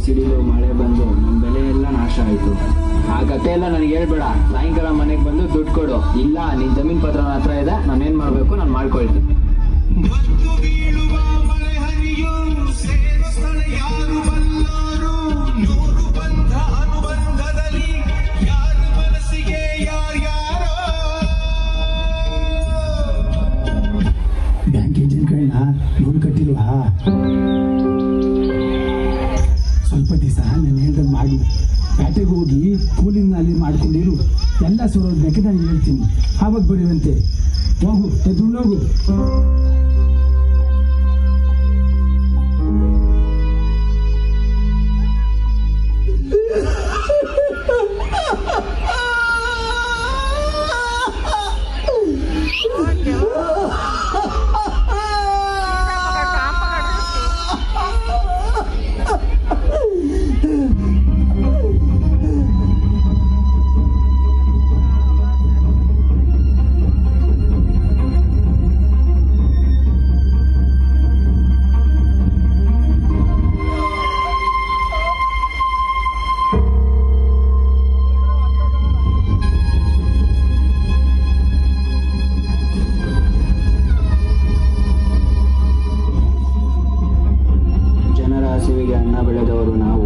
ಸಿಡಿಲು ಮಳೆ ಬಂದು ನಮ್ಮ ಬೆಳೆ ಎಲ್ಲ ನಾಶ ಆಯ್ತು. ಆ ಕತೆ ಎಲ್ಲ ನನಗೆ ಹೇಳ್ಬೇಡ. ಸಾಯಂಕಾಲ ಮನೆಗೆ ಬಂದು ದುಡ್ಡು ಕೊಡು. ಇಲ್ಲ ನಿನ್ ಜಮೀನ್ ಪತ್ರ ನನ್ನ ಹತ್ರ ಇದೆ, ನಾನೇನ್ ಮಾಡ್ಬೇಕು ನಾನು ಮಾಡ್ಕೊಳ್ತೀನಿ. ಬ್ಯಾಂಕ್ ಏಜೆಂಟ್ಗಳನ್ನ ಲೋನ್ ಕಟ್ಟಿಲ್ವಾ? ಸ್ವಲ್ಪ ದಿವಸ ನಾನು ಹೇಳ್ದಂಗೆ ಮಾಡು. ಪೇಟೆಗೆ ಹೋಗಿ ಕೂಲಿಂಗ್ ಅಲ್ಲಿ ಮಾಡ್ಕೊಂಡಿರು. ಎಲ್ಲ ಸರೋದಕ್ಕೆ ನಾನು ಹೇಳ್ತೀನಿ, ಆವಾಗ ಬರುವಂತೆ. ಹೋಗು, ಎದುರು ಹೋಗು. ಜನರ ಹಸಿವಿಗೆ ಅನ್ನ ಬೆಳೆದವರು ನಾವು.